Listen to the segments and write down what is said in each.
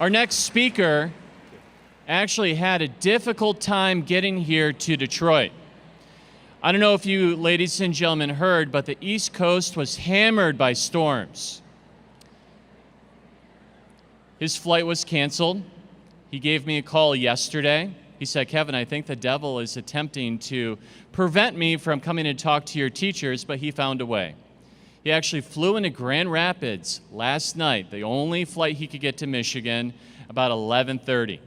Our next speaker actually had a difficult time getting here to Detroit. I don't know if you ladies and gentlemen heard, but the East Coast was hammered by storms. His flight was canceled. He gave me a call yesterday. He said, "Kevin, I think the devil is attempting to prevent me from coming to talk to your teachers," but he found a way. He actually flew into Grand Rapids last night, the only flight he could get to Michigan, about 11:30.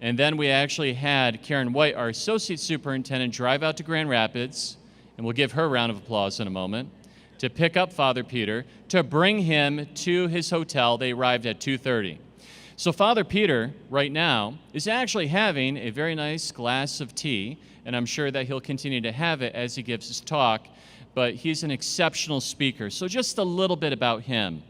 And then we actually had Karen White, our associate superintendent, drive out to Grand Rapids, and we'll give her a round of applause in a moment, to pick up Father Peter, to bring him to his hotel. They arrived at 2:30. So Father Peter, right now, is actually having a very nice glass of tea, and I'm sure that he'll continue to have it as he gives his talk, but he's an exceptional speaker. So just a little bit about him.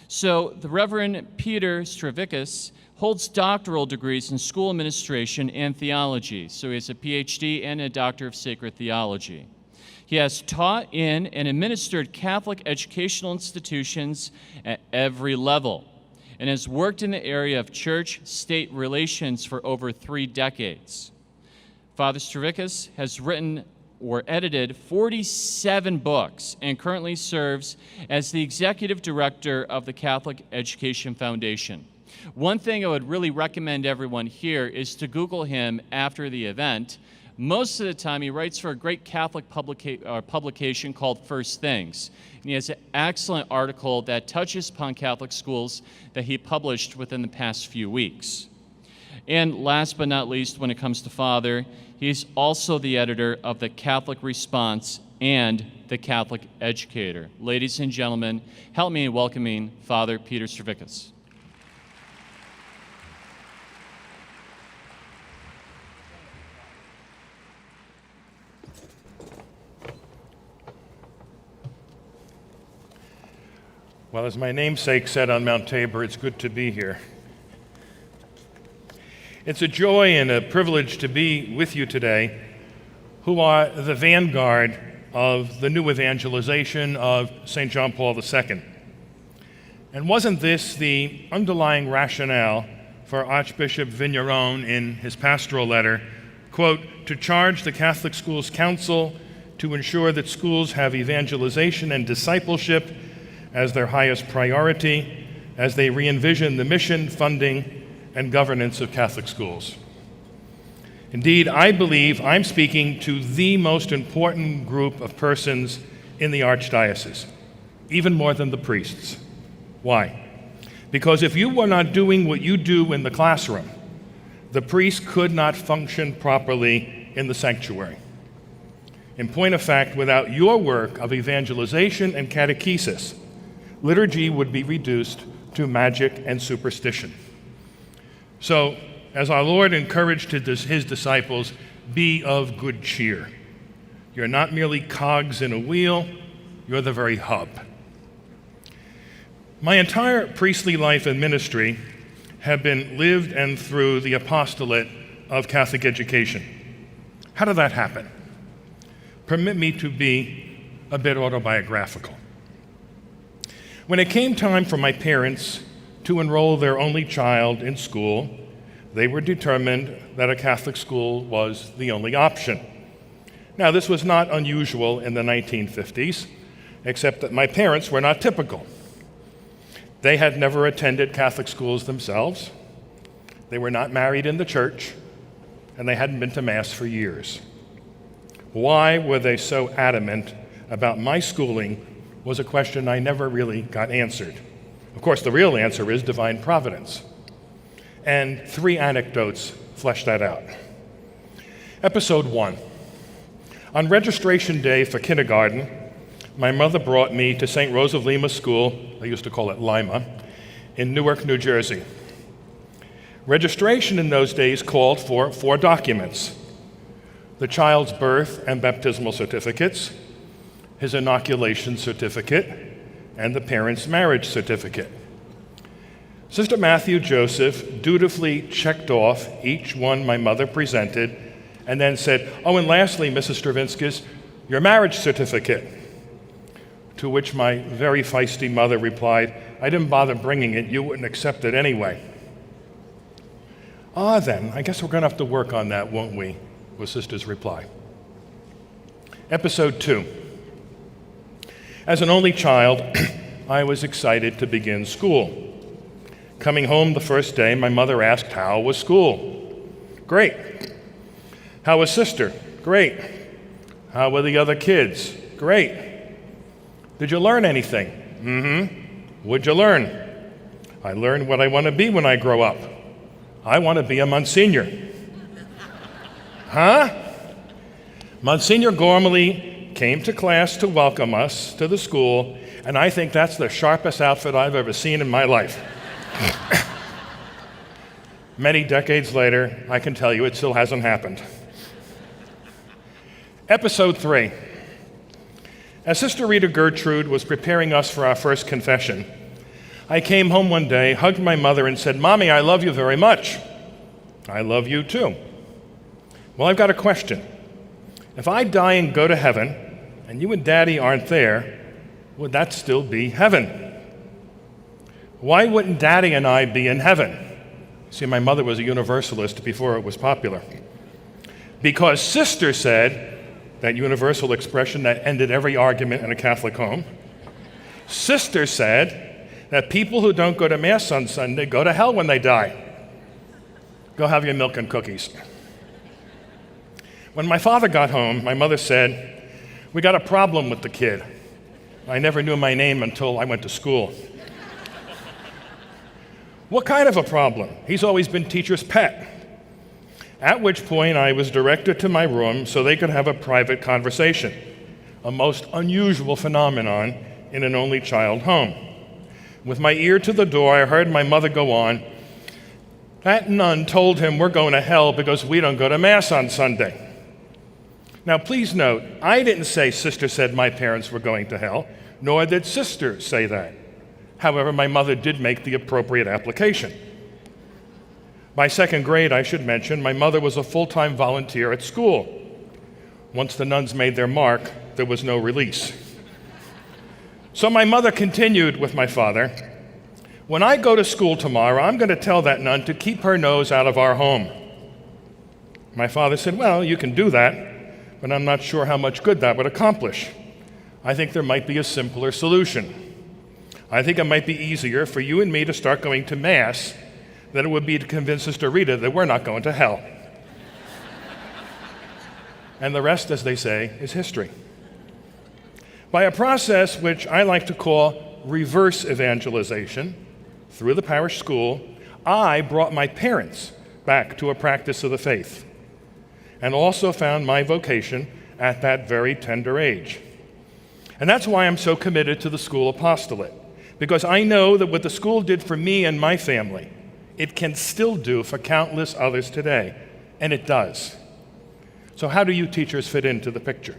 So the Reverend Peter Stravinskas holds doctoral degrees in school administration and theology. So he has a PhD and a Doctor of Sacred Theology. He has taught in and administered Catholic educational institutions at every level and has worked in the area of church-state relations for over 3 decades. Father Stravinskas has written or edited 47 books and currently serves as the executive director of the Catholic Education Foundation. One thing I would really recommend everyone here is to Google him after the event. Most of the time, he writes for a great Catholic publication called First Things. And he has an excellent article that touches upon Catholic schools that he published within the past few weeks. And last but not least, when it comes to Father, he's also the editor of the Catholic Response and the Catholic Educator. Ladies and gentlemen, help me in welcoming Father Peter Stravinskas. Well, as my namesake said on Mount Tabor, it's good to be here. It's a joy and a privilege to be with you today, who are the vanguard of the new evangelization of St. John Paul II. And wasn't this the underlying rationale for Archbishop Vigneron in his pastoral letter, quote, to charge the Catholic Schools Council to ensure that schools have evangelization and discipleship as their highest priority as they re-envision the mission, funding, and governance of Catholic schools. Indeed, I believe I'm speaking to the most important group of persons in the Archdiocese, even more than the priests. Why? Because if you were not doing what you do in the classroom, the priest could not function properly in the sanctuary. In point of fact, without your work of evangelization and catechesis, liturgy would be reduced to magic and superstition. So, as our Lord encouraged his disciples, be of good cheer. You're not merely cogs in a wheel, you're the very hub. My entire priestly life and ministry have been lived and through the apostolate of Catholic education. How did that happen? Permit me to be a bit autobiographical. When it came time for my parents to enroll their only child in school, they were determined that a Catholic school was the only option. Now, this was not unusual in the 1950s, except that my parents were not typical. They had never attended Catholic schools themselves, they were not married in the church, and they hadn't been to Mass for years. Why were they so adamant about my schooling was a question I never really got answered. Of course, the real answer is divine providence. And 3 anecdotes flesh that out. Episode 1. On registration day for kindergarten, my mother brought me to St. Rose of Lima School, they used to call it Lima, in Newark, New Jersey. Registration in those days called for 4 documents: the child's birth and baptismal certificates, his inoculation certificate, and the parent's marriage certificate. Sister Matthew Joseph dutifully checked off each one my mother presented and then said, "Oh, and lastly, Mrs. Stravinskas, your marriage certificate." To which my very feisty mother replied, "I didn't bother bringing it. You wouldn't accept it anyway." "Ah, then, I guess we're going to have to work on that, won't we?" was Sister's reply. Episode 2. As an only child, I was excited to begin school. Coming home the first day, my mother asked, "How was school?" "Great." "How was Sister?" "Great." "How were the other kids?" "Great." "Did you learn anything?" "Mm-hmm." "What'd you learn?" "I learned what I want to be when I grow up. I want to be a Monsignor." "Huh?" Monsignor Gormley came to class to welcome us to the school, and I think that's the sharpest outfit I've ever seen in my life. Many decades later, I can tell you it still hasn't happened. Episode 3. As Sister Rita Gertrude was preparing us for our first confession, I came home one day, hugged my mother, and said, "Mommy, I love you very much." "I love you too." "Well, I've got a question. If I die and go to heaven, and you and Daddy aren't there, would that still be heaven?" "Why wouldn't Daddy and I be in heaven?" See, my mother was a Universalist before it was popular. "Because Sister said," that universal expression that ended every argument in a Catholic home, "Sister said that people who don't go to Mass on Sunday go to hell when they die. Go have your milk and cookies." When my father got home, my mother said, "We got a problem with the kid. I never knew my name until I went to school." "What kind of a problem? He's always been teacher's pet." At which point I was directed to my room so they could have a private conversation, a most unusual phenomenon in an only child home. With my ear to the door, I heard my mother go on, "That nun told him we're going to hell because we don't go to Mass on Sunday." Now please note, I didn't say Sister said my parents were going to hell, nor did Sister say that. However, my mother did make the appropriate application. By second grade, I should mention, my mother was a full-time volunteer at school. Once the nuns made their mark, there was no release. So my mother continued with my father, "When I go to school tomorrow, I'm going to tell that nun to keep her nose out of our home." My father said, "Well, you can do that, but I'm not sure how much good that would accomplish. I think there might be a simpler solution. I think it might be easier for you and me to start going to Mass than it would be to convince Sister Rita that we're not going to hell." And the rest, as they say, is history. By a process which I like to call reverse evangelization, through the parish school, I brought my parents back to a practice of the faith, and also found my vocation at that very tender age. And that's why I'm so committed to the school apostolate, because I know that what the school did for me and my family, it can still do for countless others today, and it does. So how do you teachers fit into the picture?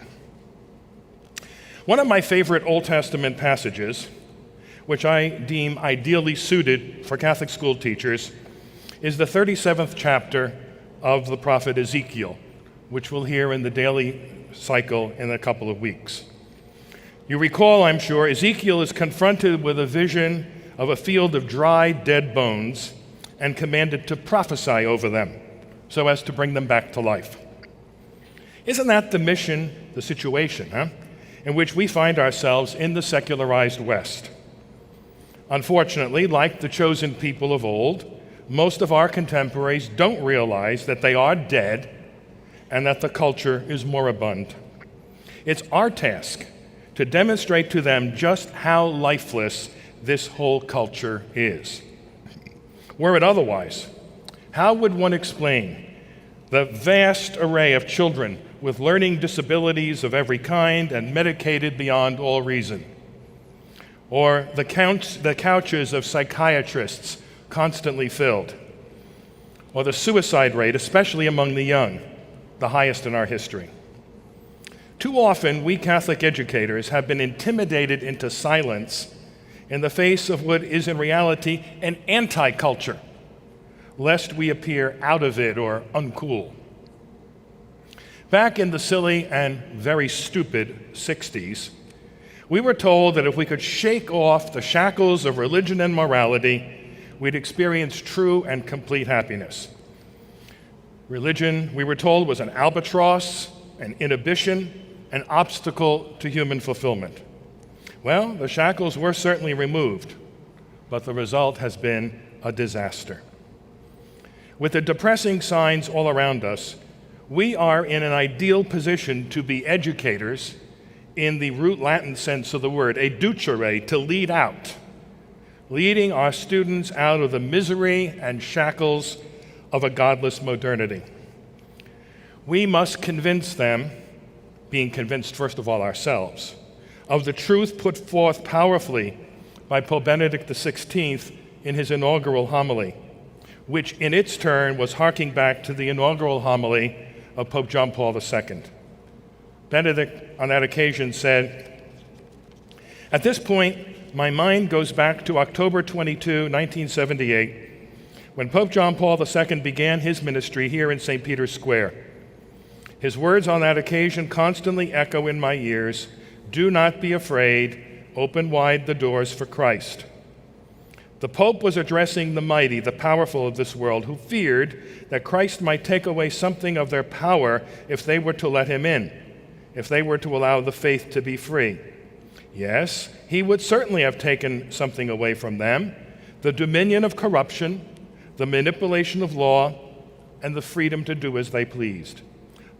One of my favorite Old Testament passages, which I deem ideally suited for Catholic school teachers, is the 37th chapter of the prophet Ezekiel, which we'll hear in the daily cycle in a couple of weeks. You recall, I'm sure, Ezekiel is confronted with a vision of a field of dry, dead bones and commanded to prophesy over them so as to bring them back to life. Isn't that the mission, the situation, in which we find ourselves in the secularized West? Unfortunately, like the chosen people of old, most of our contemporaries don't realize that they are dead and that the culture is moribund. It's our task to demonstrate to them just how lifeless this whole culture is. Were it otherwise, how would one explain the vast array of children with learning disabilities of every kind and medicated beyond all reason? Or the couches of psychiatrists constantly filled? Or the suicide rate, especially among the young, the highest in our history? Too often, we Catholic educators have been intimidated into silence in the face of what is in reality an anti-culture, lest we appear out of it or uncool. Back in the silly and very stupid 60s, We were told that if we could shake off the shackles of religion and morality, we'd experience true and complete happiness. Religion, we were told, was an albatross, an inhibition, an obstacle to human fulfillment. Well, the shackles were certainly removed, but the result has been a disaster. With the depressing signs all around us, we are in an ideal position to be educators in the root Latin sense of the word, educere, to lead out, leading our students out of the misery and shackles of a godless modernity. We must convince them, being convinced first of all ourselves, of the truth put forth powerfully by Pope Benedict XVI in his inaugural homily, which in its turn was harking back to the inaugural homily of Pope John Paul II. Benedict, on that occasion, said, "At this point, my mind goes back to October 22, 1978, when Pope John Paul II began his ministry here in St. Peter's Square. His words on that occasion constantly echo in my ears, 'Do not be afraid, open wide the doors for Christ.' The Pope was addressing the mighty, the powerful of this world, who feared that Christ might take away something of their power if they were to let him in, if they were to allow the faith to be free. Yes, he would certainly have taken something away from them, the dominion of corruption, the manipulation of law, and the freedom to do as they pleased.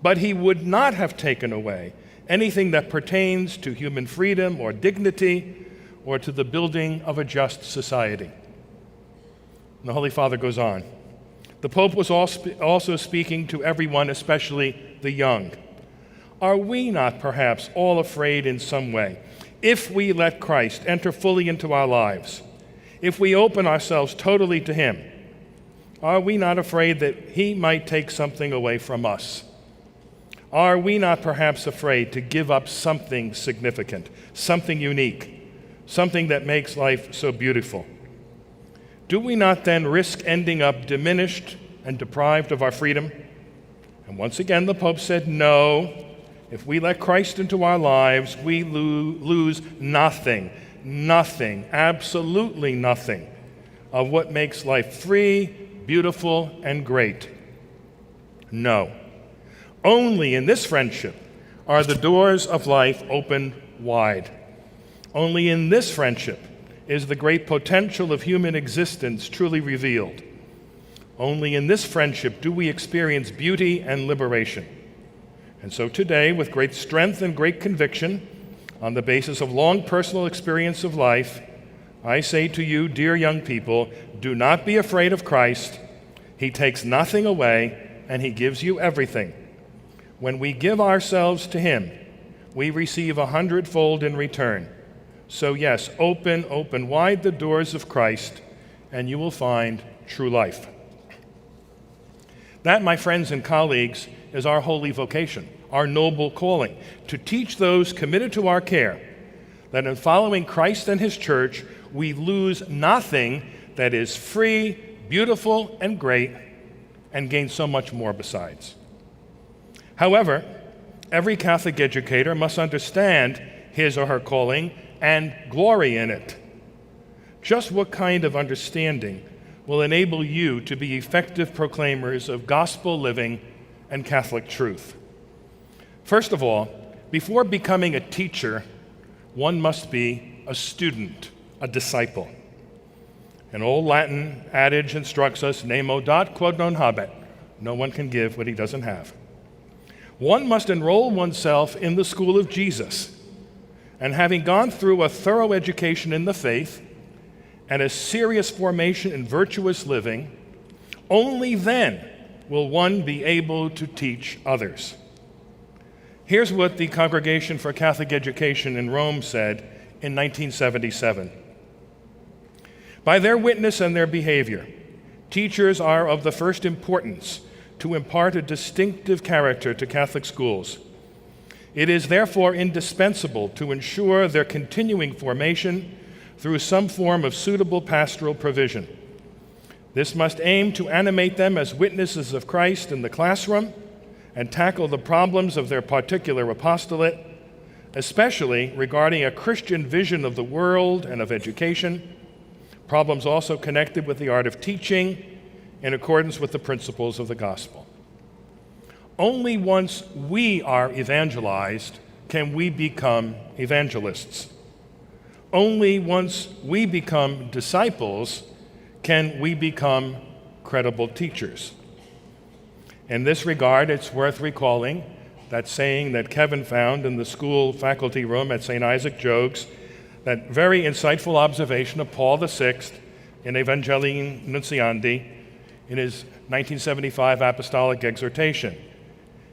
But he would not have taken away anything that pertains to human freedom or dignity or to the building of a just society." And the Holy Father goes on. The Pope was also speaking to everyone, especially the young. Are we not perhaps all afraid in some way, if we let Christ enter fully into our lives, if we open ourselves totally to him, are we not afraid that he might take something away from us? Are we not perhaps afraid to give up something significant, something unique, something that makes life so beautiful? Do we not then risk ending up diminished and deprived of our freedom? And once again, the Pope said, no. If we let Christ into our lives, we lose nothing, absolutely nothing of what makes life free, beautiful, and great. No. Only in this friendship are the doors of life opened wide. Only in this friendship is the great potential of human existence truly revealed. Only in this friendship do we experience beauty and liberation. And so today, with great strength and great conviction, on the basis of long personal experience of life, I say to you, dear young people, do not be afraid of Christ. He takes nothing away, and he gives you everything. When we give ourselves to him, we receive 100-fold in return. So yes, open wide the doors of Christ, and you will find true life. That, my friends and colleagues, is our holy vocation, our noble calling, to teach those committed to our care that in following Christ and his church, we lose nothing that is free, beautiful, and great, and gain so much more besides. However, every Catholic educator must understand his or her calling and glory in it. Just what kind of understanding will enable you to be effective proclaimers of gospel living and Catholic truth? First of all, before becoming a teacher, one must be a student, a disciple. An old Latin adage instructs us, nemo dat quod non habet. No one can give what he doesn't have. One must enroll oneself in the school of Jesus, and having gone through a thorough education in the faith and a serious formation in virtuous living, only then will one be able to teach others. Here's what the Congregation for Catholic Education in Rome said in 1977. By their witness and their behavior, teachers are of the first importance to impart a distinctive character to Catholic schools. It is therefore indispensable to ensure their continuing formation through some form of suitable pastoral provision. This must aim to animate them as witnesses of Christ in the classroom and tackle the problems of their particular apostolate, especially regarding a Christian vision of the world and of education, problems also connected with the art of teaching in accordance with the principles of the gospel. Only once we are evangelized can we become evangelists. Only once we become disciples can we become credible teachers. In this regard, it's worth recalling that saying that Kevin found in the school faculty room at St. Isaac Jogues, that very insightful observation of Paul VI in Evangelii Nuntiandi in his 1975 apostolic exhortation.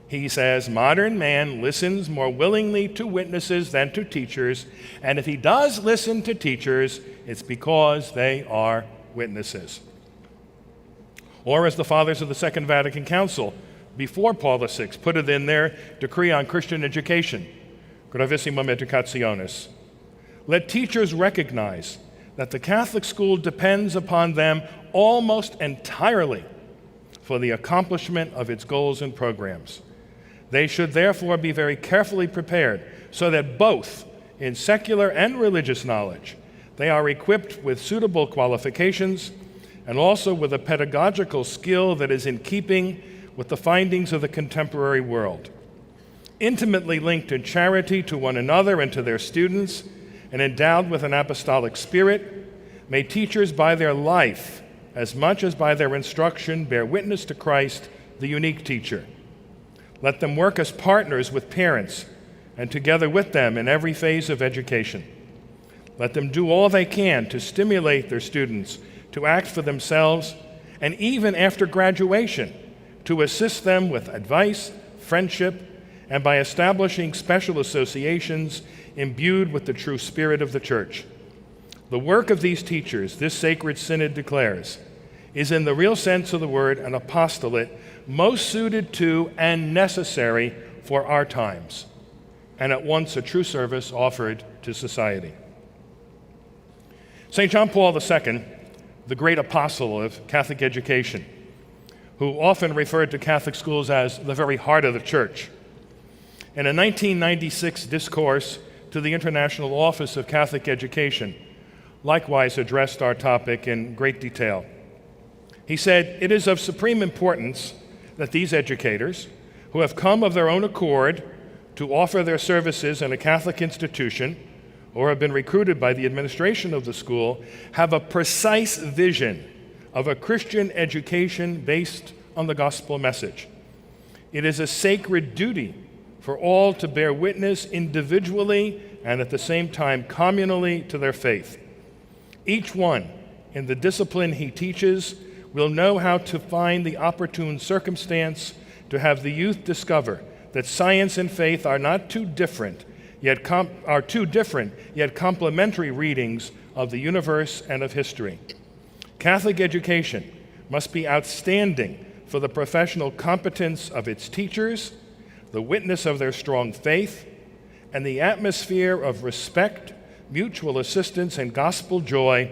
He says, modern man listens more willingly to witnesses than to teachers, and if he does listen to teachers, it's because they are witnesses. Or as the fathers of the Second Vatican Council before Paul VI put it in their decree on Christian education, Gravissimum Educationis, let teachers recognize that the Catholic school depends upon them almost entirely for the accomplishment of its goals and programs. They should therefore be very carefully prepared so that both in secular and religious knowledge they are equipped with suitable qualifications and also with a pedagogical skill that is in keeping with the findings of the contemporary world. Intimately linked in charity to one another and to their students, and endowed with an apostolic spirit, may teachers by their life, as much as by their instruction, bear witness to Christ, the unique teacher. Let them work as partners with parents and together with them in every phase of education. Let them do all they can to stimulate their students to act for themselves, and even after graduation, to assist them with advice, friendship, and by establishing special associations imbued with the true spirit of the Church. The work of these teachers, this sacred synod declares, is in the real sense of the word an apostolate most suited to and necessary for our times, and at once a true service offered to society. St. John Paul II, the great apostle of Catholic education, who often referred to Catholic schools as the very heart of the Church, in a 1996 discourse to the International Office of Catholic Education, likewise addressed our topic in great detail. He said, "It is of supreme importance that these educators, who have come of their own accord to offer their services in a Catholic institution or have been recruited by the administration of the school, have a precise vision of a Christian education based on the gospel message. It is a sacred duty for all to bear witness individually and at the same time communally to their faith. Each one, in the discipline he teaches, will know how to find the opportune circumstance to have the youth discover that science and faith are not too different, yet complementary readings of the universe and of history. Catholic education must be outstanding for the professional competence of its teachers, the witness of their strong faith, and the atmosphere of respect, mutual assistance, and gospel joy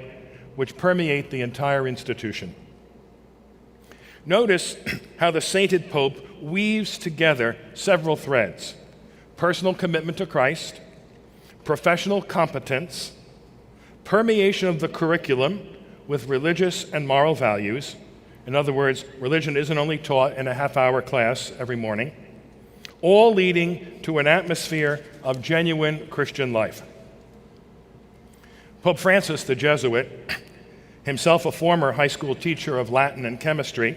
which permeate the entire institution." Notice how the sainted Pope weaves together several threads: personal commitment to Christ, professional competence, permeation of the curriculum with religious and moral values. In other words, religion isn't only taught in a half-hour class every morning, all leading to an atmosphere of genuine Christian life. Pope Francis, the Jesuit, himself a former high school teacher of Latin and chemistry,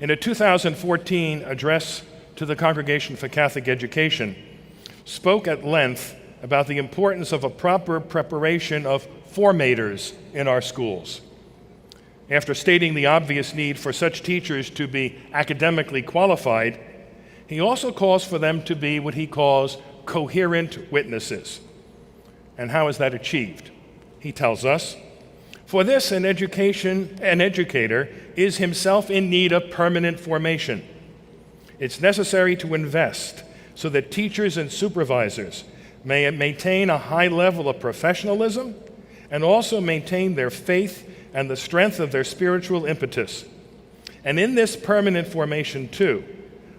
in a 2014 address to the Congregation for Catholic Education, spoke at length about the importance of a proper preparation of formators in our schools. After stating the obvious need for such teachers to be academically qualified, he also calls for them to be what he calls coherent witnesses. And how is that achieved? He tells us, "For this, an educator is himself in need of permanent formation. It's necessary to invest so that teachers and supervisors may maintain a high level of professionalism and also maintain their faith and the strength of their spiritual impetus. And in this permanent formation, too,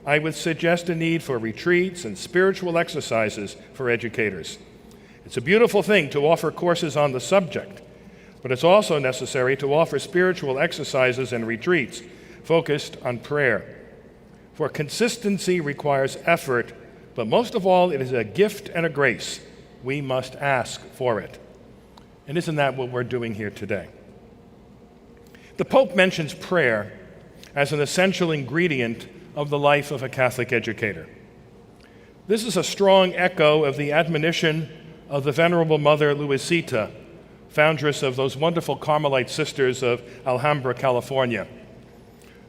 I would suggest a need for retreats and spiritual exercises for educators. It's a beautiful thing to offer courses on the subject, but it's also necessary to offer spiritual exercises and retreats focused on prayer. For consistency requires effort, but most of all, it is a gift and a grace. We must ask for it. And isn't that what we're doing here today? The Pope mentions prayer as an essential ingredient of the life of a Catholic educator. This is a strong echo of the admonition of the Venerable Mother Luisita, foundress of those wonderful Carmelite sisters of Alhambra, California,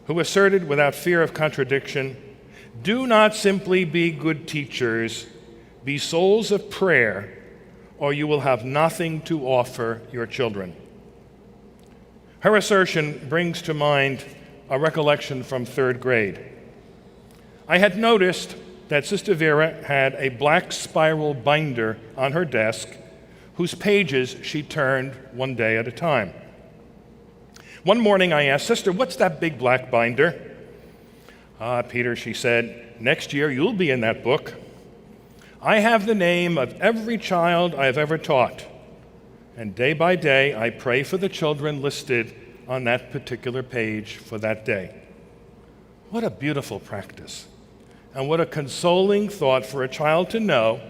who asserted without fear of contradiction, "Do not simply be good teachers, be souls of prayer, or you will have nothing to offer your children." Her assertion brings to mind a recollection from third grade. I had noticed that Sister Vera had a black spiral binder on her desk whose pages she turned one day at a time. One morning I asked, "Sister, what's that big black binder?" Peter," she said, "next year you'll be in that book. I have the name of every child I have ever taught, and day by day I pray for the children listed on that particular page for that day." What a beautiful practice, and what a consoling thought for a child to know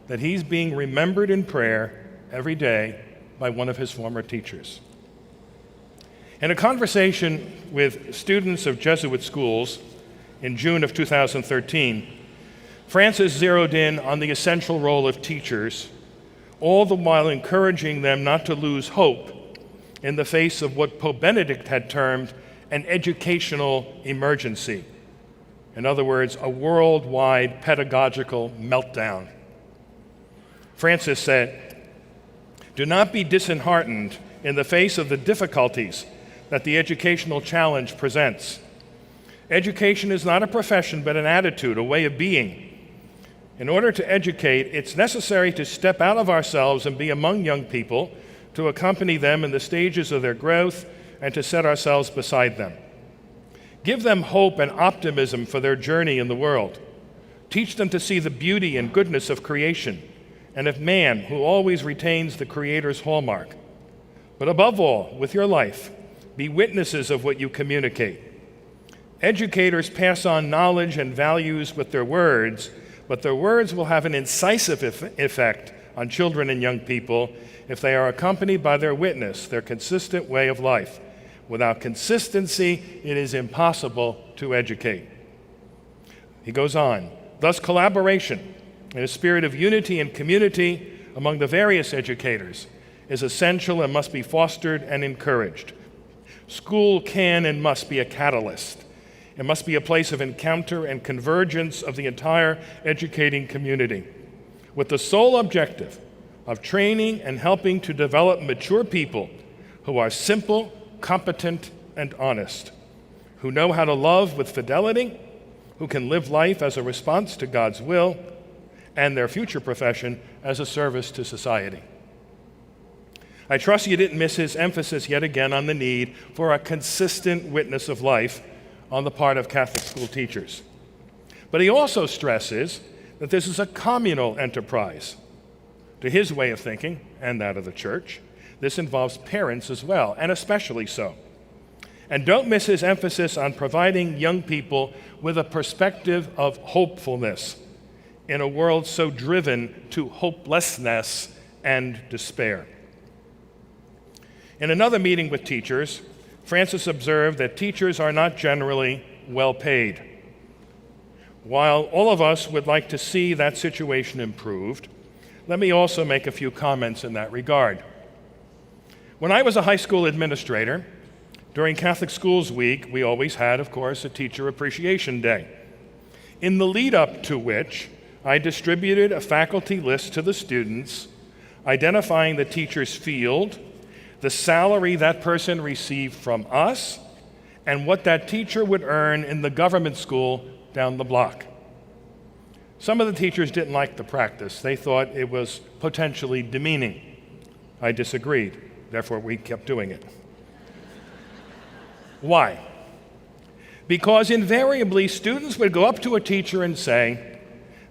that he's being remembered in prayer every day by one of his former teachers. In a conversation with students of Jesuit schools in June of 2013, Francis zeroed in on the essential role of teachers, all the while encouraging them not to lose hope in the face of what Pope Benedict had termed an educational emergency. In other words, a worldwide pedagogical meltdown. Francis said, "Do not be disheartened in the face of the difficulties that the educational challenge presents. Education is not a profession, but an attitude, a way of being. In order to educate, it's necessary to step out of ourselves and be among young people, to accompany them in the stages of their growth, and to set ourselves beside them. Give them hope and optimism for their journey in the world. Teach them to see the beauty and goodness of creation and of man, who always retains the Creator's hallmark. But above all, with your life, be witnesses of what you communicate. Educators pass on knowledge and values with their words, but their words will have an incisive effect on children and young people if they are accompanied by their witness, their consistent way of life. Without consistency, it is impossible to educate." He goes on, "Thus collaboration in a spirit of unity and community among the various educators is essential and must be fostered and encouraged. School can and must be a catalyst. It must be a place of encounter and convergence of the entire educating community, with the sole objective of training and helping to develop mature people who are simple, competent, and honest, who know how to love with fidelity, who can live life as a response to God's will, and their future profession as a service to society." I trust you didn't miss his emphasis yet again on the need for a consistent witness of life on the part of Catholic school teachers. But he also stresses that this is a communal enterprise. To his way of thinking, and that of the Church, this involves parents as well, and especially so. And don't miss his emphasis on providing young people with a perspective of hopefulness in a world so driven to hopelessness and despair. In another meeting with teachers, Francis observed that teachers are not generally well paid. While all of us would like to see that situation improved, let me also make a few comments in that regard. When I was a high school administrator, during Catholic Schools Week, we always had, of course, a Teacher Appreciation Day, in the lead up to which I distributed a faculty list to the students, identifying the teacher's field, the salary that person received from us, and what that teacher would earn in the government school down the block. Some of the teachers didn't like the practice. They thought it was potentially demeaning. I disagreed. Therefore, we kept doing it. Why? because invariably students would go up to a teacher and say,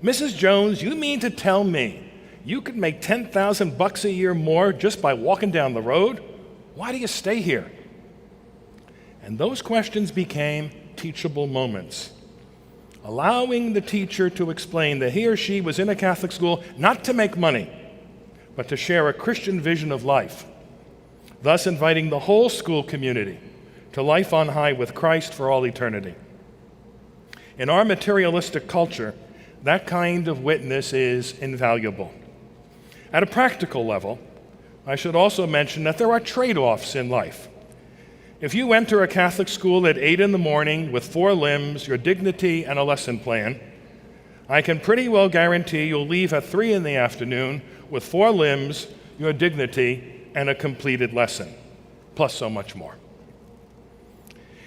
"Mrs. Jones, you mean to tell me you could make $10,000 a year more just by walking down the road? Why do you stay here?" And those questions became teachable moments, allowing the teacher to explain that he or she was in a Catholic school not to make money, but to share a Christian vision of life, thus inviting the whole school community to life on high with Christ for all eternity. In our materialistic culture, that kind of witness is invaluable. At a practical level, I should also mention that there are trade-offs in life. If you enter a Catholic school at 8 in the morning with 4 limbs, your dignity, and a lesson plan, I can pretty well guarantee you'll leave at 3 in the afternoon with 4 limbs, your dignity, and a completed lesson, plus so much more.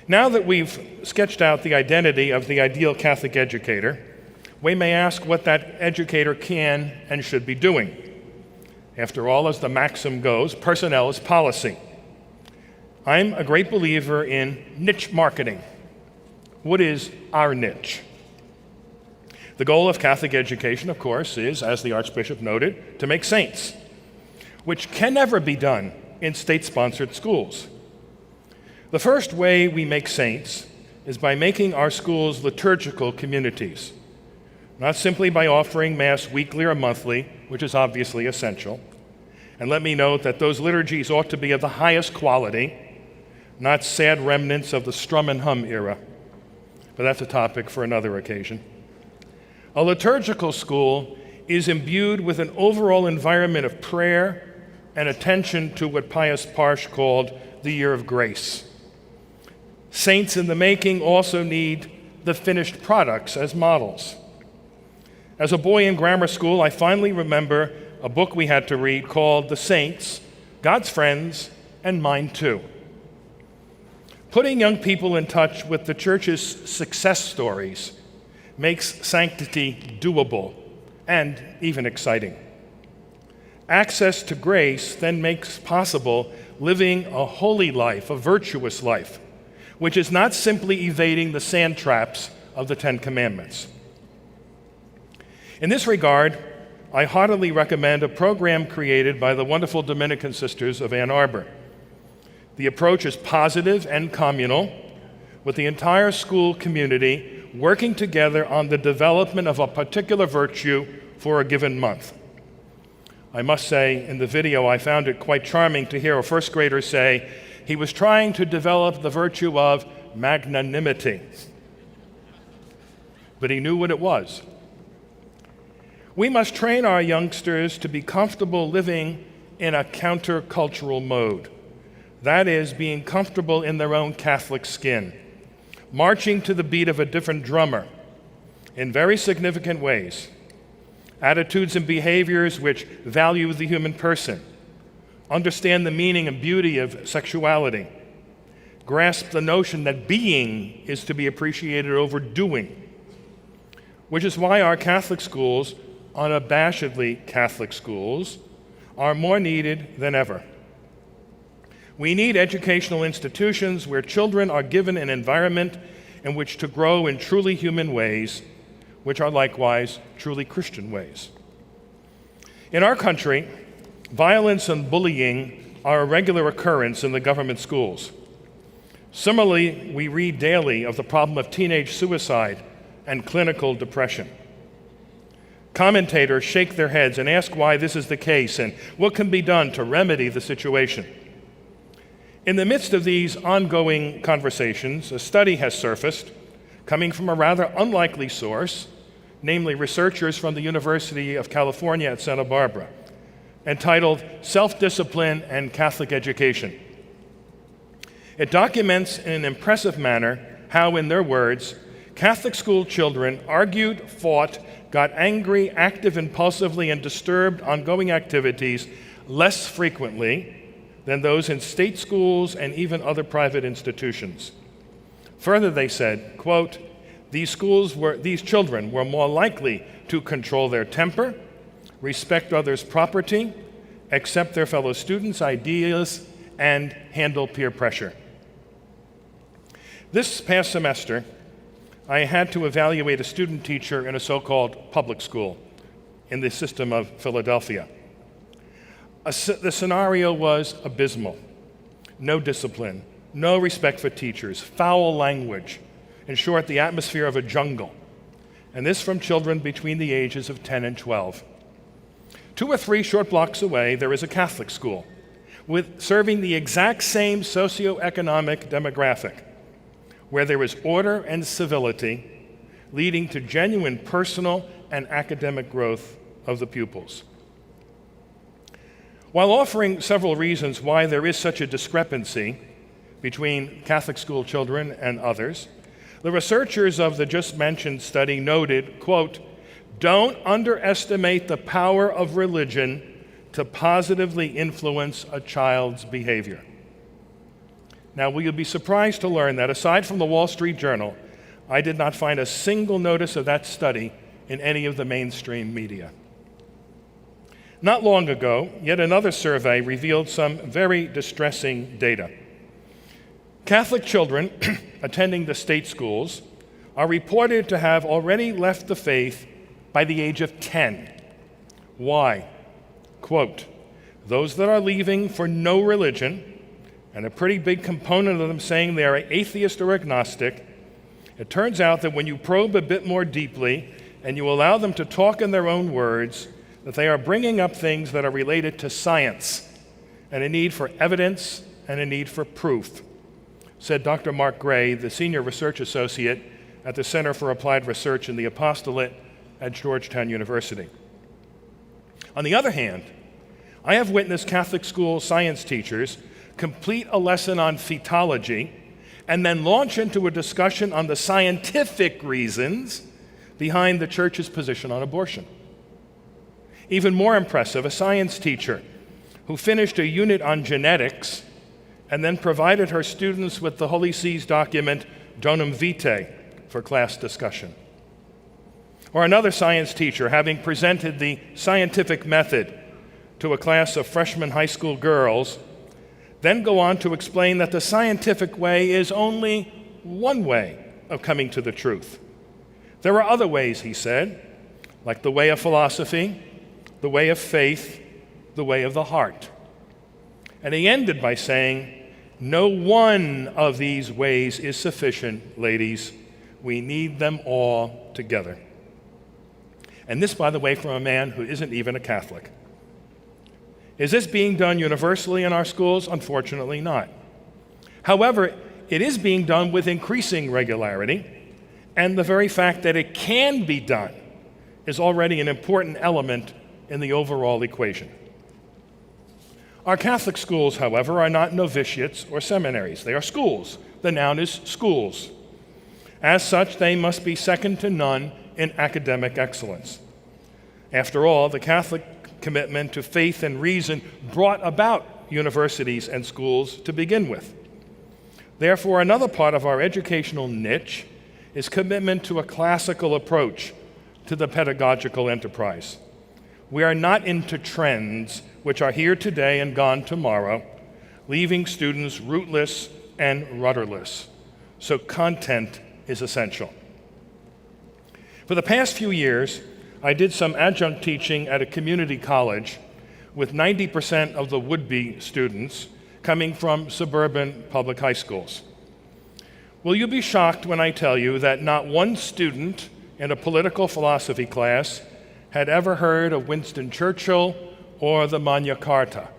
Now that we've sketched out the identity of the ideal Catholic educator, we may ask what that educator can and should be doing. After all, as the maxim goes, personnel is policy. I'm a great believer in niche marketing. What is our niche? The goal of Catholic education, of course, is, as the Archbishop noted, to make saints, which can never be done in state-sponsored schools. The first way we make saints is by making our schools liturgical communities, not simply by offering Mass weekly or monthly, which is obviously essential. And let me note that those liturgies ought to be of the highest quality, not sad remnants of the strum and hum era. But that's a topic for another occasion. A liturgical school is imbued with an overall environment of prayer and attention to what Pius Parsh called the year of grace. Saints in the making also need the finished products as models. As a boy in grammar school, I finally remember a book we had to read called The Saints, God's Friends, and Mine Too. Putting young people in touch with the Church's success stories makes sanctity doable and even exciting. Access to grace then makes possible living a holy life, a virtuous life, which is not simply evading the sand traps of the Ten Commandments. In this regard, I heartily recommend a program created by the wonderful Dominican Sisters of Ann Arbor. The approach is positive and communal, with the entire school community working together on the development of a particular virtue for a given month. I must say, in the video, I found it quite charming to hear a first grader say he was trying to develop the virtue of magnanimity, but he knew what it was. We must train our youngsters to be comfortable living in a countercultural mode. That is, being comfortable in their own Catholic skin, marching to the beat of a different drummer in very significant ways. Attitudes and behaviors which value the human person, understand the meaning and beauty of sexuality, grasp the notion that being is to be appreciated over doing, which is why our Catholic schools, unabashedly Catholic schools, are more needed than ever. We need educational institutions where children are given an environment in which to grow in truly human ways, which are likewise truly Christian ways. In our country, violence and bullying are a regular occurrence in the government schools. Similarly, we read daily of the problem of teenage suicide and clinical depression. Commentators shake their heads and ask why this is the case and what can be done to remedy the situation. In the midst of these ongoing conversations, a study has surfaced, coming from a rather unlikely source, namely researchers from the University of California at Santa Barbara, entitled Self-Discipline and Catholic Education. It documents in an impressive manner how, in their words, Catholic school children argued, fought, got angry, active impulsively, and disturbed ongoing activities less frequently than those in state schools and even other private institutions. Further, they said, quote, these children were more likely to control their temper, respect others' property, accept their fellow students' ideas, and handle peer pressure. This past semester, I had to evaluate a student teacher in a so-called public school in the system of Philadelphia. The scenario was abysmal. No discipline, no respect for teachers, foul language. In short, the atmosphere of a jungle. And this from children between the ages of 10 and 12. 2 or 3 short blocks away, there is a Catholic school serving the exact same socioeconomic demographic, where there is order and civility, leading to genuine personal and academic growth of the pupils. While offering several reasons why there is such a discrepancy between Catholic school children and others, the researchers of the just mentioned study noted, quote, "Don't underestimate the power of religion to positively influence a child's behavior." Now, will you be surprised to learn that aside from the Wall Street Journal, I did not find a single notice of that study in any of the mainstream media. Not long ago, yet another survey revealed some very distressing data. Catholic children attending the state schools are reported to have already left the faith by the age of 10. Why? Quote, "Those that are leaving for no religion, and a pretty big component of them saying they are atheist or agnostic, it turns out that when you probe a bit more deeply and you allow them to talk in their own words, that they are bringing up things that are related to science and a need for evidence and a need for proof," said Dr. Mark Gray, the Senior Research Associate at the Center for Applied Research in the Apostolate at Georgetown University. On the other hand, I have witnessed Catholic school science teachers complete a lesson on fetology and then launch into a discussion on the scientific reasons behind the Church's position on abortion. Even more impressive, a science teacher who finished a unit on genetics and then provided her students with the Holy See's document Donum Vitae for class discussion. Or another science teacher having presented the scientific method to a class of freshman high school girls, then go on to explain that the scientific way is only one way of coming to the truth. There are other ways, he said, like the way of philosophy, the way of faith, the way of the heart. And he ended by saying, "No one of these ways is sufficient, ladies. We need them all together." And this, by the way, from a man who isn't even a Catholic. Is this being done universally in our schools? Unfortunately not. However, it is being done with increasing regularity, and the very fact that it can be done is already an important element in the overall equation. Our Catholic schools, however, are not novitiates or seminaries. They are schools. The noun is schools. As such, they must be second to none in academic excellence. After all, the Catholic commitment to faith and reason brought about universities and schools to begin with. Therefore, another part of our educational niche is commitment to a classical approach to the pedagogical enterprise. We are not into trends which are here today and gone tomorrow, leaving students rootless and rudderless. So content is essential. For the past few years, I did some adjunct teaching at a community college with 90% of the would-be students coming from suburban public high schools. Will you be shocked when I tell you that not one student in a political philosophy class had ever heard of Winston Churchill or the Magna Carta?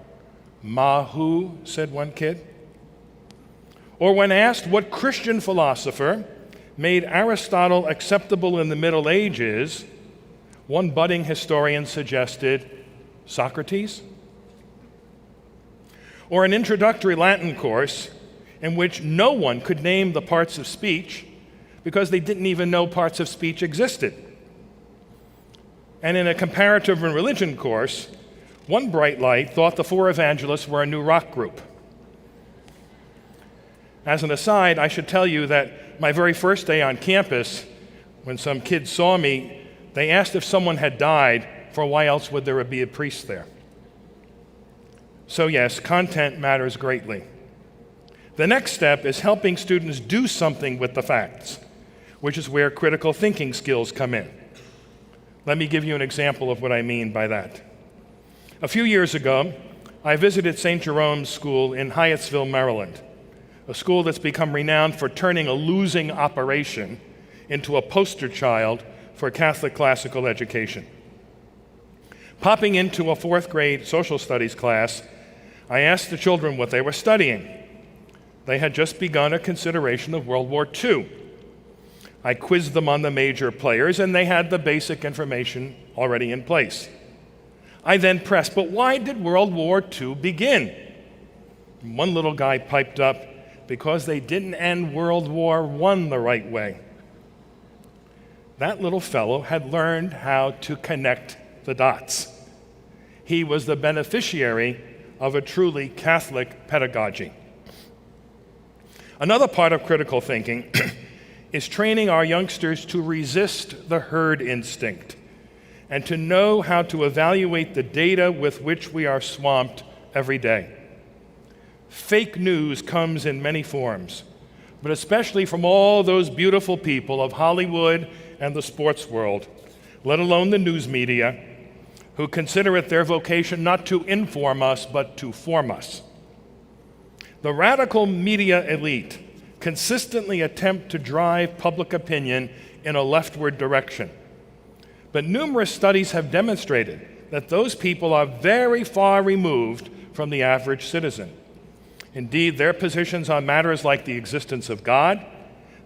"Mahu," said one kid. Or when asked what Christian philosopher made Aristotle acceptable in the Middle Ages, one budding historian suggested Socrates. Or an introductory Latin course in which no one could name the parts of speech because they didn't even know parts of speech existed. And in a comparative and religion course, one bright light thought the four evangelists were a new rock group. As an aside, I should tell you that my very first day on campus, when some kids saw me, they asked if someone had died, for why else would there be a priest there? So yes, content matters greatly. The next step is helping students do something with the facts, which is where critical thinking skills come in. Let me give you an example of what I mean by that. A few years ago, I visited St. Jerome's School in Hyattsville, Maryland, a school that's become renowned for turning a losing operation into a poster child for Catholic classical education. Popping into a fourth grade social studies class, I asked the children what they were studying. They had just begun a consideration of World War II. I quizzed them on the major players, and they had the basic information already in place. I then pressed, but why did World War II begin? One little guy piped up, because they didn't end World War I the right way. That little fellow had learned how to connect the dots. He was the beneficiary of a truly Catholic pedagogy. Another part of critical thinking is training our youngsters to resist the herd instinct and to know how to evaluate the data with which we are swamped every day. Fake news comes in many forms, but especially from all those beautiful people of Hollywood and the sports world, let alone the news media, who consider it their vocation not to inform us, but to form us. The radical media elite consistently attempt to drive public opinion in a leftward direction. But numerous studies have demonstrated that those people are very far removed from the average citizen. Indeed, their positions on matters like the existence of God,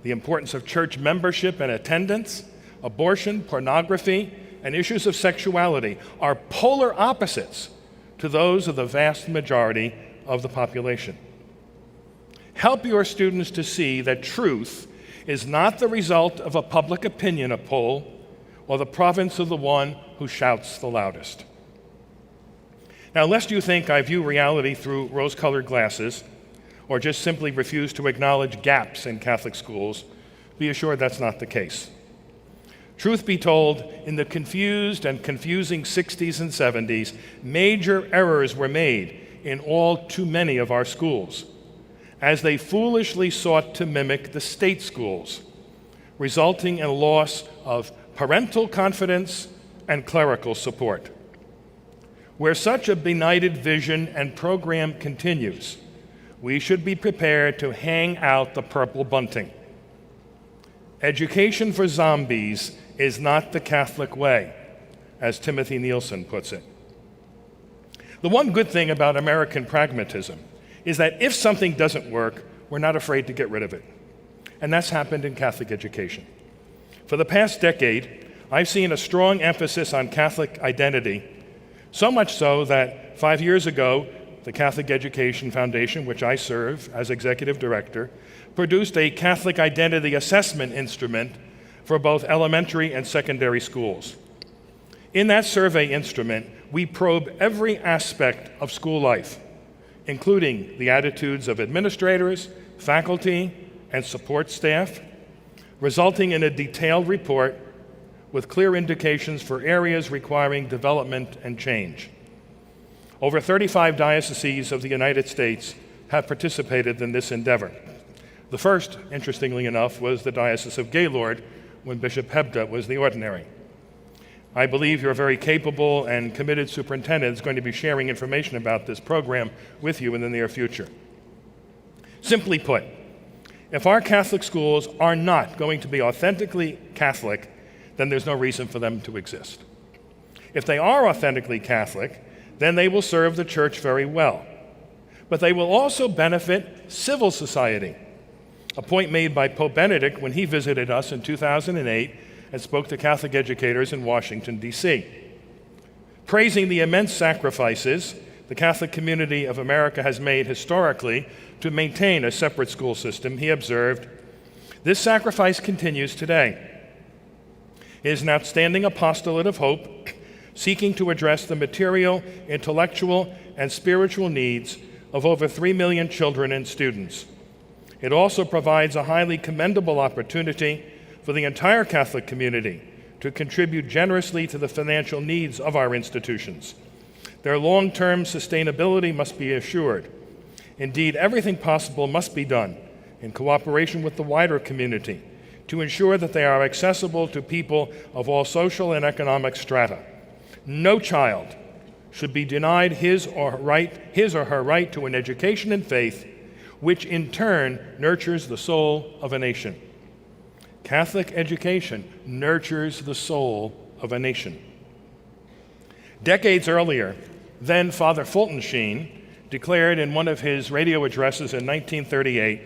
the importance of church membership and attendance, abortion, pornography, and issues of sexuality are polar opposites to those of the vast majority of the population. Help your students to see that truth is not the result of a public opinion poll or the province of the one who shouts the loudest. Now, lest you think I view reality through rose-colored glasses or just simply refuse to acknowledge gaps in Catholic schools, be assured that's not the case. Truth be told, in the confused and confusing 60s and 70s, major errors were made in all too many of our schools, as they foolishly sought to mimic the state schools, resulting in a loss of parental confidence and clerical support. Where such a benighted vision and program continues, we should be prepared to hang out the purple bunting. Education for zombies is not the Catholic way, as Timothy Nielsen puts it. The one good thing about American pragmatism is that if something doesn't work, we're not afraid to get rid of it. And that's happened in Catholic education. For the past decade, I've seen a strong emphasis on Catholic identity, so much so that 5 years ago, the Catholic Education Foundation, which I serve as executive director, produced a Catholic identity assessment instrument for both elementary and secondary schools. In that survey instrument, we probe every aspect of school life, including the attitudes of administrators, faculty, and support staff, resulting in a detailed report with clear indications for areas requiring development and change. Over 35 dioceses of the United States have participated in this endeavor. The first, interestingly enough, was the Diocese of Gaylord, when Bishop Hebda was the ordinary. I believe your very capable and committed superintendent is going to be sharing information about this program with you in the near future. Simply put, if our Catholic schools are not going to be authentically Catholic, then there's no reason for them to exist. If they are authentically Catholic, then they will serve the church very well. But they will also benefit civil society, a point made by Pope Benedict when he visited us in 2008 and spoke to Catholic educators in Washington, D.C. Praising the immense sacrifices the Catholic community of America has made historically to maintain a separate school system, he observed, "This sacrifice continues today. It is an outstanding apostolate of hope, seeking to address the material, intellectual, and spiritual needs of over 3 million children and students. It also provides a highly commendable opportunity for the entire Catholic community to contribute generously to the financial needs of our institutions. Their long-term sustainability must be assured. Indeed, everything possible must be done in cooperation with the wider community to ensure that they are accessible to people of all social and economic strata. No child should be denied his or her right to an education in faith, which in turn nurtures the soul of a nation. Catholic education nurtures the soul of a nation. Decades earlier, then Father Fulton Sheen declared in one of his radio addresses in 1938,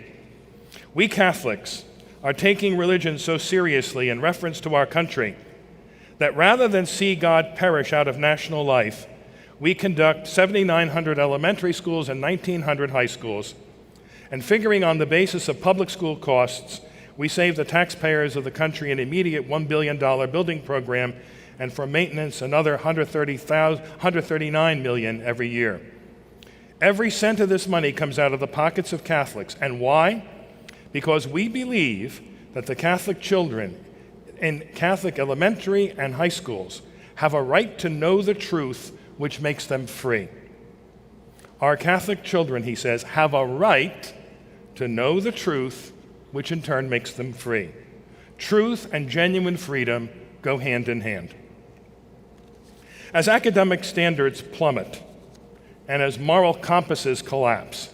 "We Catholics are taking religion so seriously in reference to our country that rather than see God perish out of national life, we conduct 7,900 elementary schools and 1,900 high schools, and figuring on the basis of public school costs, we save the taxpayers of the country an immediate $1 billion building program, and for maintenance another $139 million every year. Every cent of this money comes out of the pockets of Catholics. And why? Because we believe that the Catholic children in Catholic elementary and high schools have a right to know the truth which makes them free. Our Catholic children," he says, "have a right to know the truth which in turn makes them free. Truth and genuine freedom go hand in hand." As academic standards plummet and as moral compasses collapse,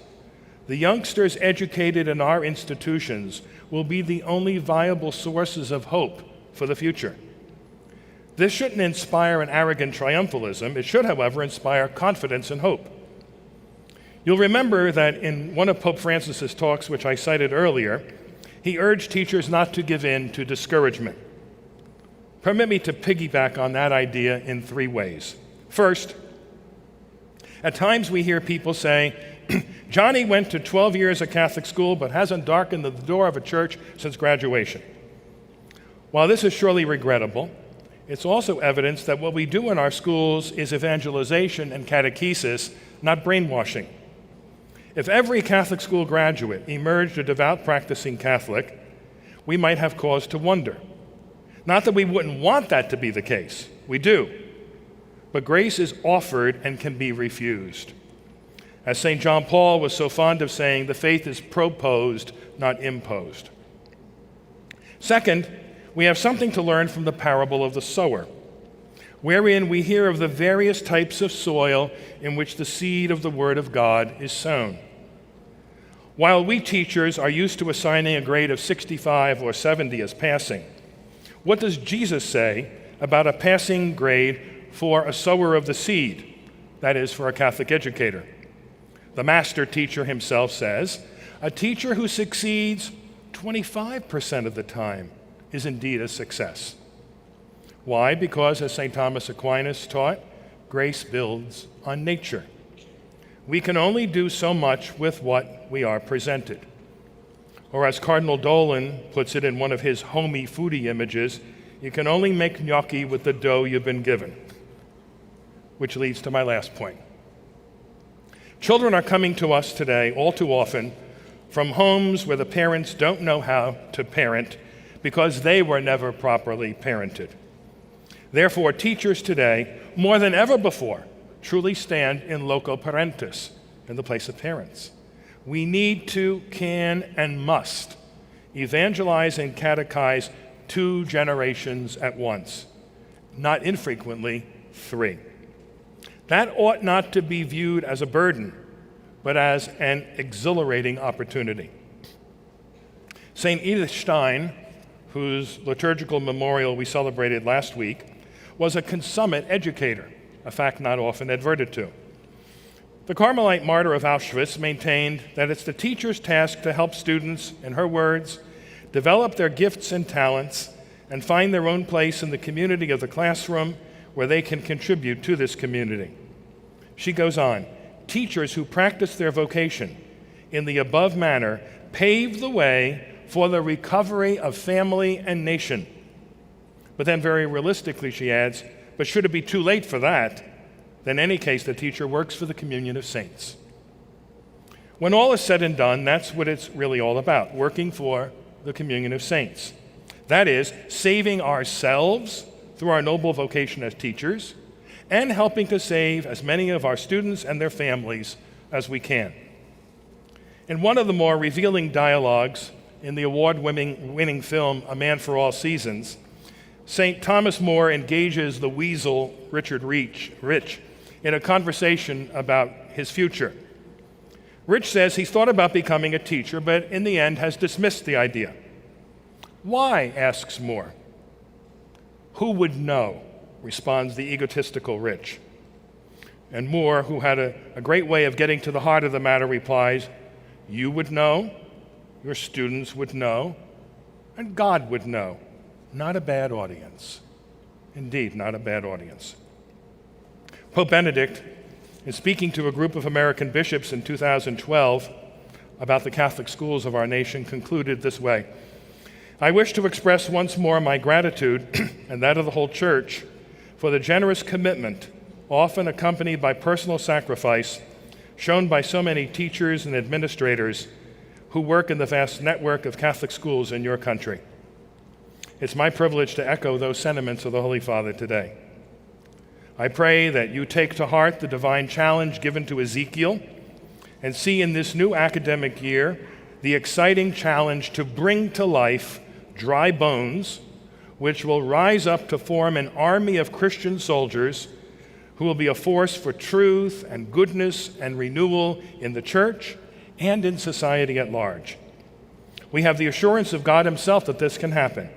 the youngsters educated in our institutions will be the only viable sources of hope for the future. This shouldn't inspire an arrogant triumphalism. It should, however, inspire confidence and hope. You'll remember that in one of Pope Francis's talks, which I cited earlier, he urged teachers not to give in to discouragement. Permit me to piggyback on that idea in 3 ways. First, at times we hear people say, "Johnny went to 12 years at Catholic school but hasn't darkened the door of a church since graduation." While this is surely regrettable, it's also evidence that what we do in our schools is evangelization and catechesis, not brainwashing. If every Catholic school graduate emerged a devout practicing Catholic, we might have cause to wonder. Not that we wouldn't want that to be the case. We do. But grace is offered and can be refused. As St. John Paul was so fond of saying, the faith is proposed, not imposed. Second, we have something to learn from the parable of the sower, wherein we hear of the various types of soil in which the seed of the Word of God is sown. While we teachers are used to assigning a grade of 65 or 70 as passing, what does Jesus say about a passing grade for a sower of the seed, that is, for a Catholic educator? The master teacher himself says, "A teacher who succeeds 25% of the time is indeed a success." Why? Because, as St. Thomas Aquinas taught, grace builds on nature. We can only do so much with what we are presented. Or as Cardinal Dolan puts it in one of his homey foodie images, you can only make gnocchi with the dough you've been given. Which leads to my last point. Children are coming to us today all too often from homes where the parents don't know how to parent because they were never properly parented. Therefore, teachers today, more than ever before, truly stand in loco parentis, in the place of parents. We need to, can, and must evangelize and catechize 2 generations at once, not infrequently 3. That ought not to be viewed as a burden, but as an exhilarating opportunity. St. Edith Stein, whose liturgical memorial we celebrated last week, was a consummate educator, a fact not often adverted to. The Carmelite martyr of Auschwitz maintained that it's the teacher's task to help students, in her words, develop their gifts and talents and find their own place in the community of the classroom where they can contribute to this community. She goes on, "Teachers who practice their vocation in the above manner pave the way for the recovery of family and nation." But then very realistically, she adds, but should it be too late for that, then in any case the teacher works for the communion of saints. When all is said and done, that's what it's really all about, working for the communion of saints. That is, saving ourselves through our noble vocation as teachers, and helping to save as many of our students and their families as we can. In one of the more revealing dialogues in the award-winning film A Man for All Seasons, St. Thomas More engages the weasel Richard Rich in a conversation about his future. Rich says he's thought about becoming a teacher, but in the end has dismissed the idea. Why? Asks More. Who would know? Responds the egotistical Rich. And More, who had a great way of getting to the heart of the matter, replies, you would know, your students would know, and God would know. Not a bad audience. Indeed, not a bad audience. Pope Benedict, in speaking to a group of American bishops in 2012 about the Catholic schools of our nation, concluded this way: I wish to express once more my gratitude, and that of the whole Church, for the generous commitment, often accompanied by personal sacrifice, shown by so many teachers and administrators who work in the vast network of Catholic schools in your country. It's my privilege to echo those sentiments of the Holy Father today. I pray that you take to heart the divine challenge given to Ezekiel and see in this new academic year the exciting challenge to bring to life dry bones, which will rise up to form an army of Christian soldiers who will be a force for truth and goodness and renewal in the church and in society at large. We have the assurance of God Himself that this can happen.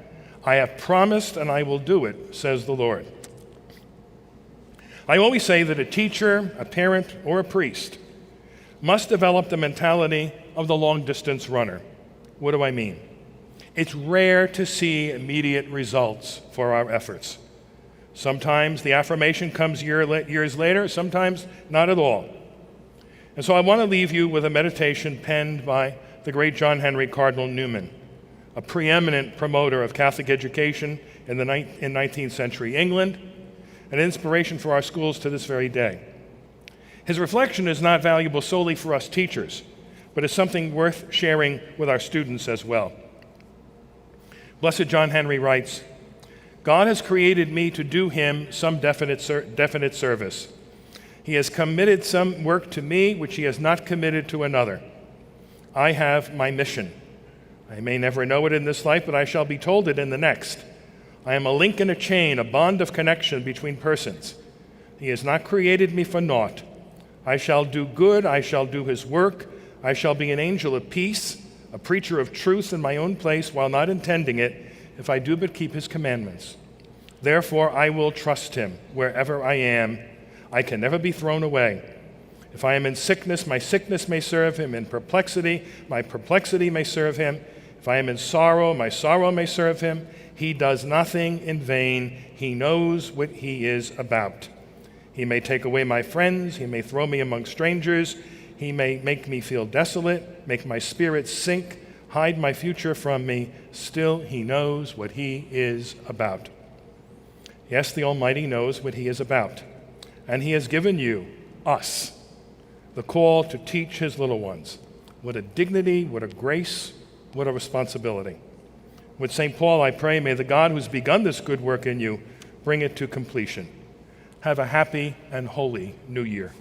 I have promised and I will do it, says the Lord. I always say that a teacher, a parent, or a priest must develop the mentality of the long-distance runner. What do I mean? It's rare to see immediate results for our efforts. Sometimes the affirmation comes years later, sometimes not at all. And so I want to leave you with a meditation penned by the great John Henry Cardinal Newman, a preeminent promoter of Catholic education in 19th century England, an inspiration for our schools to this very day. His reflection is not valuable solely for us teachers, but is something worth sharing with our students as well. Blessed John Henry writes, God has created me to do Him some definite service. He has committed some work to me which He has not committed to another. I have my mission. I may never know it in this life, but I shall be told it in the next. I am a link in a chain, a bond of connection between persons. He has not created me for naught. I shall do good, I shall do His work, I shall be an angel of peace, a preacher of truth in my own place while not intending it, if I do but keep His commandments. Therefore I will trust Him wherever I am. I can never be thrown away. If I am in sickness, my sickness may serve Him. In perplexity, my perplexity may serve Him. If I am in sorrow, my sorrow may serve Him. He does nothing in vain. He knows what He is about. He may take away my friends. He may throw me among strangers. He may make me feel desolate, make my spirit sink, hide my future from me. Still, He knows what He is about. Yes, the Almighty knows what He is about. And He has given you, us, the call to teach His little ones. What a dignity, what a grace, what a responsibility. With St. Paul, I pray, may the God who's begun this good work in you bring it to completion. Have a happy and holy New Year.